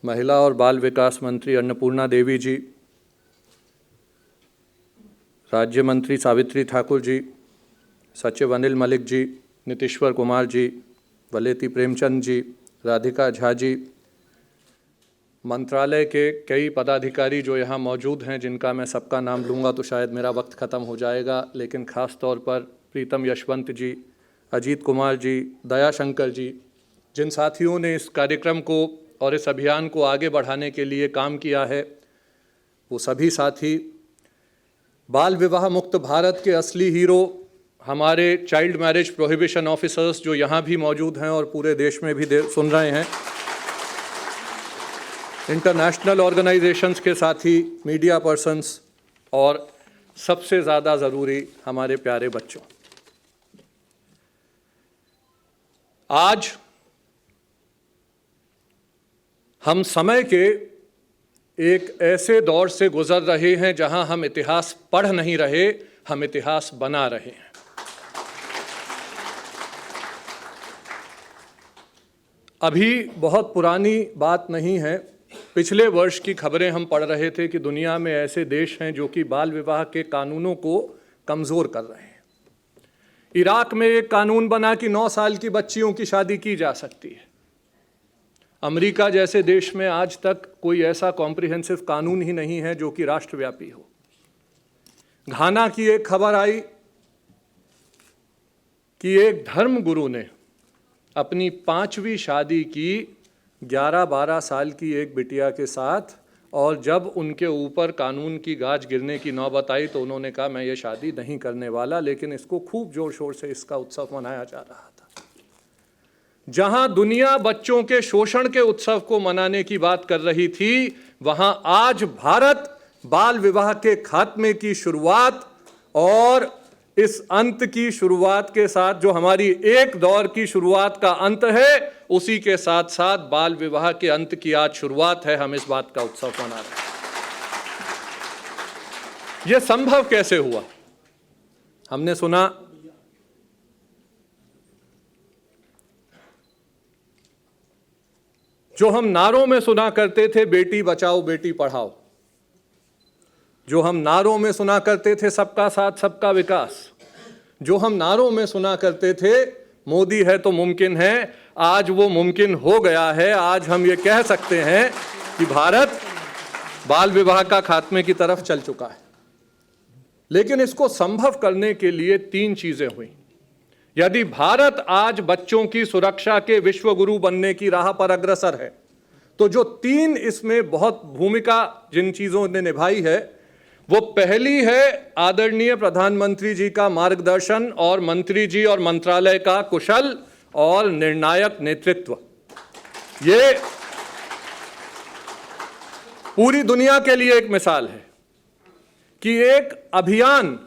महिला और बाल विकास मंत्री अन्नपूर्णा देवी जी, राज्य मंत्री सावित्री ठाकुर जी, सचिव अनिल मलिक जी, नीतीश्वर कुमार जी, वलेती प्रेमचंद जी, राधिका झा जी, मंत्रालय के कई पदाधिकारी जो यहाँ मौजूद हैं, जिनका मैं सबका नाम लूँगा तो शायद मेरा वक्त ख़त्म हो जाएगा, लेकिन ख़ास तौर पर प्रीतम यशवंत जी, अजीत कुमार जी, दया शंकर जी, जिन साथियों ने इस कार्यक्रम को और इस अभियान को आगे बढ़ाने के लिए काम किया है, वो सभी साथी, बाल विवाह मुक्त भारत के असली हीरो, हमारे चाइल्ड मैरिज प्रोहिबिशन ऑफिसर्स जो यहाँ भी मौजूद हैं और पूरे देश में भी सुन रहे हैं, इंटरनेशनल ऑर्गेनाइजेशंस के साथी, मीडिया पर्सन्स और सबसे ज़्यादा ज़रूरी हमारे प्यारे बच्चों। आज हम समय के एक ऐसे दौर से गुजर रहे हैं जहां हम इतिहास पढ़ नहीं रहे, हम इतिहास बना रहे हैं। अभी बहुत पुरानी बात नहीं है, पिछले वर्ष की खबरें हम पढ़ रहे थे कि दुनिया में ऐसे देश हैं जो कि बाल विवाह के कानूनों को कमज़ोर कर रहे हैं। इराक में एक कानून बना कि 9 साल की बच्चियों की शादी की जा सकती है। अमेरिका जैसे देश में आज तक कोई ऐसा कॉम्प्रिहेंसिव कानून ही नहीं है जो कि राष्ट्रव्यापी हो। घाना की एक खबर आई कि एक धर्मगुरु ने अपनी 5वीं शादी की 11-12 साल की एक बिटिया के साथ, और जब उनके ऊपर कानून की गाज गिरने की नौबत आई तो उन्होंने कहा मैं ये शादी नहीं करने वाला, लेकिन इसको खूब जोर शोर से इसका उत्सव मनाया जा रहा था। जहां दुनिया बच्चों के शोषण के उत्सव को मनाने की बात कर रही थी, वहां आज भारत बाल विवाह के खात्मे की शुरुआत और इस अंत की शुरुआत के साथ, जो हमारी एक दौर की शुरुआत का अंत है, उसी के साथ साथ बाल विवाह के अंत की आज शुरुआत है। हम इस बात का उत्सव मना रहे हैं। यह संभव कैसे हुआ? हमने सुना जो हम नारों में सुना करते थे, बेटी बचाओ बेटी पढ़ाओ, जो हम नारों में सुना करते थे सबका साथ सबका विकास, जो हम नारों में सुना करते थे मोदी है तो मुमकिन है, आज वो मुमकिन हो गया है। आज हम ये कह सकते हैं कि भारत बाल विवाह का खात्मे की तरफ चल चुका है। लेकिन इसको संभव करने के लिए 3 चीजें हुई। यदि भारत आज बच्चों की सुरक्षा के विश्व गुरु बनने की राह पर अग्रसर है, तो जो 3 इसमें बहुत भूमिका जिन चीजों ने निभाई है, वो पहली है आदरणीय प्रधानमंत्री जी का मार्गदर्शन और मंत्री जी और मंत्रालय का कुशल और निर्णायक नेतृत्व। ये पूरी दुनिया के लिए एक मिसाल है कि एक अभियान,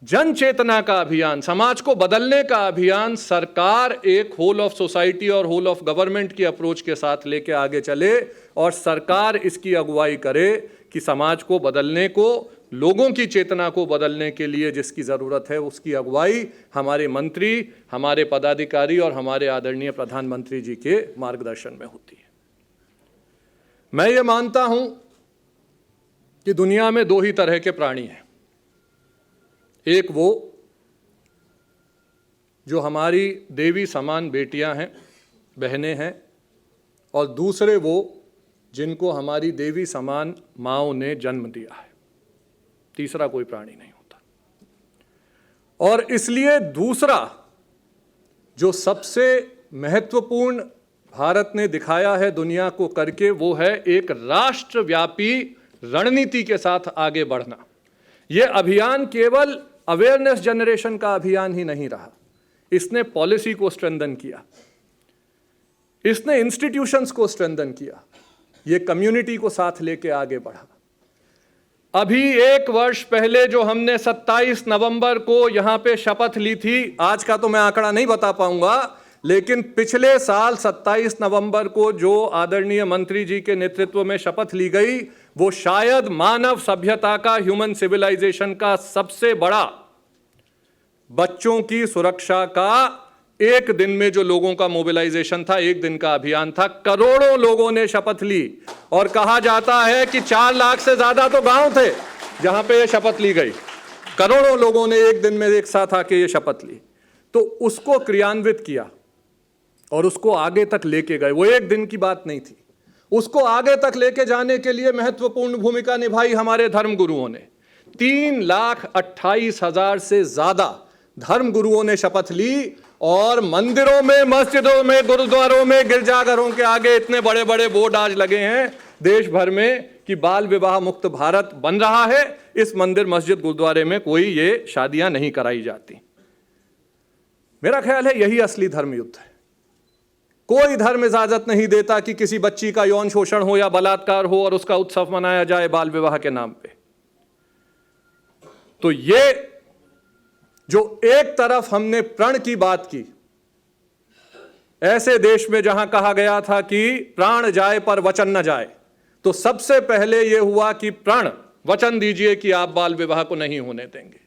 जन चेतना का अभियान, समाज को बदलने का अभियान, सरकार एक होल ऑफ सोसाइटी और होल ऑफ गवर्नमेंट की अप्रोच के साथ लेके आगे चले और सरकार इसकी अगुवाई करे कि समाज को बदलने को, लोगों की चेतना को बदलने के लिए जिसकी ज़रूरत है उसकी अगुवाई हमारे मंत्री, हमारे पदाधिकारी और हमारे आदरणीय प्रधानमंत्री जी के मार्गदर्शन में होती है। मैं ये मानता हूं कि दुनिया में 2 ही तरह के प्राणी हैं। एक वो जो हमारी देवी समान बेटियां हैं, बहनें हैं, और दूसरे वो जिनको हमारी देवी समान माँओं ने जन्म दिया है। तीसरा कोई प्राणी नहीं होता। और इसलिए दूसरा जो सबसे महत्वपूर्ण भारत ने दिखाया है दुनिया को करके, वो है एक राष्ट्रव्यापी रणनीति के साथ आगे बढ़ना। यह अभियान केवल अवेयरनेस जनरेशन का अभियान ही नहीं रहा, इसने पॉलिसी को स्ट्रेंथन किया, इसने इंस्टीट्यूशंस को स्ट्रेंथन किया, ये कम्युनिटी को साथ लेके आगे बढ़ा। अभी 1 वर्ष पहले जो हमने 27 नवंबर को यहां पे शपथ ली थी, आज का तो मैं आंकड़ा नहीं बता पाऊंगा, लेकिन पिछले साल 27 नवंबर को जो आदरणीय मंत्री जी के नेतृत्व में शपथ ली गई, वो शायद मानव सभ्यता का, ह्यूमन सिविलाइजेशन का सबसे बड़ा बच्चों की सुरक्षा का एक दिन में जो लोगों का मोबिलाइजेशन था, एक दिन का अभियान था, करोड़ों लोगों ने शपथ ली। और कहा जाता है कि 4 लाख से ज्यादा तो गांव थे जहां पे ये शपथ ली गई। करोड़ों लोगों ने एक दिन में एक साथ आके ये शपथ ली। तो उसको क्रियान्वित किया और उसको आगे तक लेके गए। वो एक दिन की बात नहीं थी, उसको आगे तक लेके जाने के लिए महत्वपूर्ण भूमिका निभाई हमारे धर्मगुरुओं ने। 3,28,000 से ज्यादा धर्मगुरुओं ने शपथ ली और मंदिरों में, मस्जिदों में, गुरुद्वारों में, गिरजाघरों के आगे इतने बड़े बड़े बोर्ड आज लगे हैं देश भर में कि बाल विवाह मुक्त भारत बन रहा है। इस मंदिर, मस्जिद, गुरुद्वारे में कोई ये शादियां नहीं कराई जाती। मेरा ख्याल है यही असली धर्म युद्ध है। कोई धर्म इजाजत नहीं देता कि किसी बच्ची का यौन शोषण हो या बलात्कार हो और उसका उत्सव मनाया जाए बाल विवाह के नाम पे। तो ये जो एक तरफ हमने प्रण की बात की, ऐसे देश में जहां कहा गया था कि प्राण जाए पर वचन न जाए, तो सबसे पहले यह हुआ कि प्रण, वचन दीजिए कि आप बाल विवाह को नहीं होने देंगे।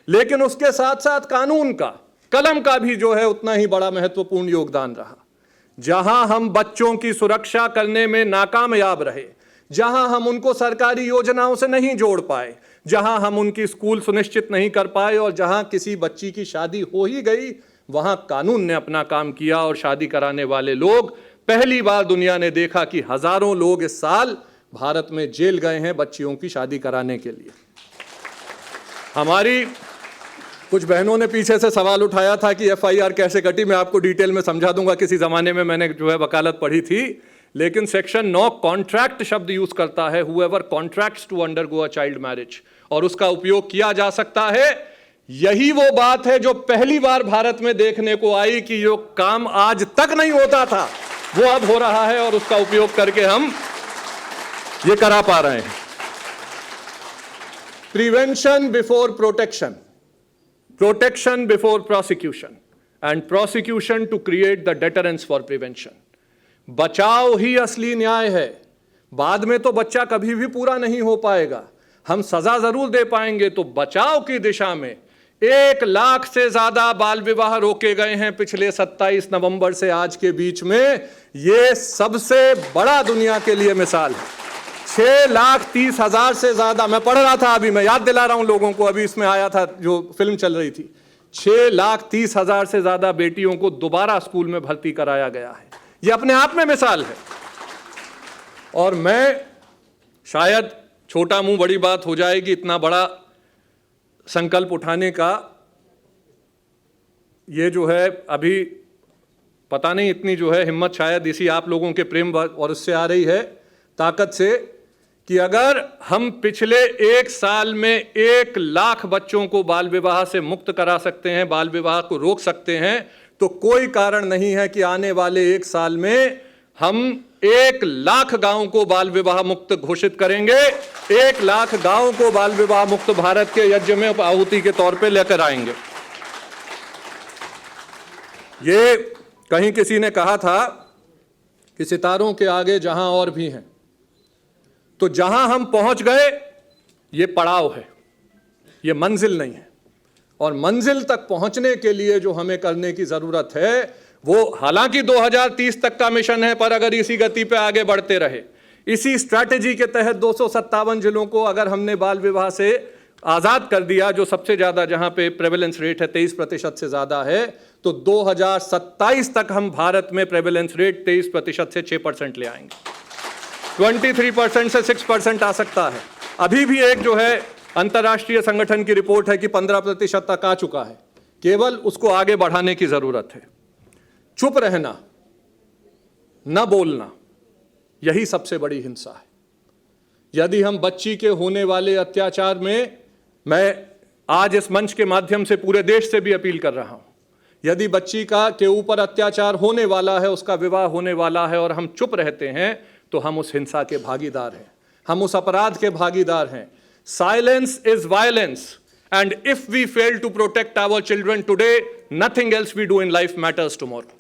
लेकिन उसके साथ साथ कानून का, कलम का भी जो है उतना ही बड़ा महत्वपूर्ण योगदान रहा। जहां हम बच्चों की सुरक्षा करने में नाकामयाब रहे, जहां हम उनको सरकारी योजनाओं से नहीं जोड़ पाए, जहां हम उनकी स्कूल सुनिश्चित नहीं कर पाए और जहां किसी बच्ची की शादी हो ही गई, वहां कानून ने अपना काम किया और शादी कराने वाले लोग, पहली बार दुनिया ने देखा कि हजारों लोग इस साल भारत में जेल गए हैं बच्चियों की शादी कराने के लिए। हमारी कुछ बहनों ने पीछे से सवाल उठाया था कि FIR कैसे कटी। मैं आपको डिटेल में समझा दूंगा, किसी जमाने में मैंने जो है वकालत पढ़ी थी। लेकिन सेक्शन 9 कॉन्ट्रैक्ट शब्द यूज करता है, however contracts to undergo a child marriage, और उसका उपयोग किया जा सकता है। यही वो बात है जो पहली बार भारत में देखने को आई कि जो काम आज तक नहीं होता था वो अब हो रहा है और उसका उपयोग करके हम ये करा पा रहे हैं। Prevention before protection, protection before prosecution and prosecution to create the deterrence for prevention. बचाव ही असली न्याय है। बाद में तो बच्चा कभी भी पूरा नहीं हो पाएगा, हम सजा जरूर दे पाएंगे। तो बचाव की दिशा में 1 लाख से ज्यादा बाल विवाह रोके गए हैं पिछले 27 नवंबर से आज के बीच में। यह सबसे बड़ा दुनिया के लिए मिसाल है। 6,30,000 से ज्यादा, मैं पढ़ रहा था अभी, मैं याद दिला रहा हूं लोगों को, अभी इसमें आया था जो फिल्म चल रही थी, 6,30,000 से ज्यादा बेटियों को दोबारा स्कूल में भर्ती कराया गया है। यह अपने आप में मिसाल है। और मैं, शायद छोटा मुंह बड़ी बात हो जाएगी इतना बड़ा संकल्प उठाने का, ये जो है अभी पता नहीं इतनी जो है हिम्मत शायद इसी आप लोगों के प्रेम और उससे आ रही है ताकत से, कि अगर हम पिछले 1 साल में 1 लाख बच्चों को बाल विवाह से मुक्त करा सकते हैं, बाल विवाह को रोक सकते हैं, तो कोई कारण नहीं है कि आने वाले 1 साल में हम 1 लाख गांवों को बाल विवाह मुक्त घोषित करेंगे। 1 लाख गांवों को बाल विवाह मुक्त भारत के यज्ञ में आहुति के तौर पे लेकर आएंगे। ये कहीं किसी ने कहा था कि सितारों के आगे जहां और भी हैं, तो जहां हम पहुंच गए ये पड़ाव है, ये मंजिल नहीं है। और मंजिल तक पहुंचने के लिए जो हमें करने की जरूरत है वो, हालांकि 2030 तक का मिशन है, पर अगर इसी गति पे आगे बढ़ते रहे, इसी स्ट्रैटेजी के तहत 257 जिलों को अगर हमने बाल विवाह से आजाद कर दिया, जो सबसे ज्यादा, जहां पे प्रेवलेंस रेट है 23% से ज्यादा है, तो 2027 तक हम भारत में प्रेवलेंस रेट 23% से 6% ले आएंगे। 23% से 6% आ सकता है। अभी भी एक जो है अंतर्राष्ट्रीय संगठन की रिपोर्ट है कि 15% तक आ चुका है, केवल उसको आगे बढ़ाने की जरूरत है। चुप रहना, न बोलना, यही सबसे बड़ी हिंसा है। यदि हम बच्ची के होने वाले अत्याचार में, मैं आज इस मंच के माध्यम से पूरे देश से भी अपील कर रहा हूं, यदि बच्ची के ऊपर अत्याचार होने वाला है, उसका विवाह होने वाला है और हम चुप रहते हैं, तो हम उस हिंसा के भागीदार हैं, हम उस अपराध के भागीदार हैं। Silence is violence, and if we fail to protect our children today, nothing else we do in life matters tomorrow.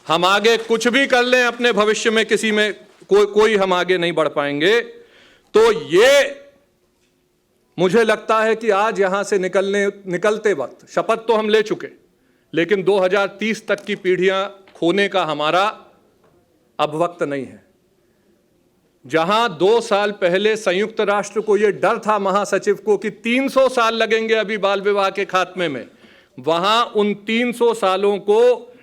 हम आगे कुछ भी कर लें अपने भविष्य में, किसी में कोई हम आगे नहीं बढ़ पाएंगे। तो ये मुझे लगता है कि आज यहां से निकलते वक्त, शपथ तो हम ले चुके, लेकिन 2030 तक की पीढ़ियां खोने का हमारा अब वक्त नहीं है। जहां 2 साल पहले संयुक्त राष्ट्र को यह डर था, महासचिव को, कि 300 साल लगेंगे अभी बाल विवाह के खात्मे में, वहां उन 300 सालों को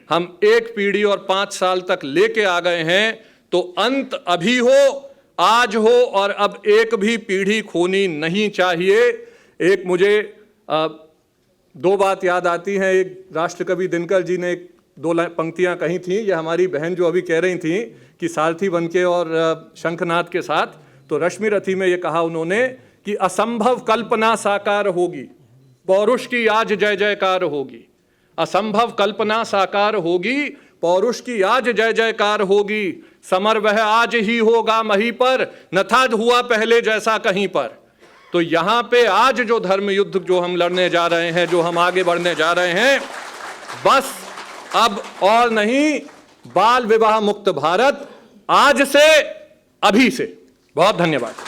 हम 1 पीढ़ी और 5 साल तक लेके आ गए हैं। तो अंत अभी हो, आज हो, और अब एक भी पीढ़ी खोनी नहीं चाहिए। एक मुझे 2 बात याद आती हैं। एक राष्ट्रकवि दिनकर जी ने 2 पंक्तियां कही थी, ये हमारी बहन जो अभी कह रही थी कि सारथी बनके और शंखनाद के साथ, तो रश्मि रथी में ये कहा उन्होंने कि असंभव कल्पना साकार होगी, पौरुष की आज जय जयकार होगी। असंभव कल्पना साकार होगी, पौरुष की आज जय जयकार होगी। समर वह आज ही होगा मही पर, न था हुआ पहले जैसा कहीं पर। तो यहां पे आज जो धर्म युद्ध जो हम लड़ने जा रहे हैं, जो हम आगे बढ़ने जा रहे हैं, बस अब और नहीं, बाल विवाह मुक्त भारत आज से, अभी से। बहुत धन्यवाद।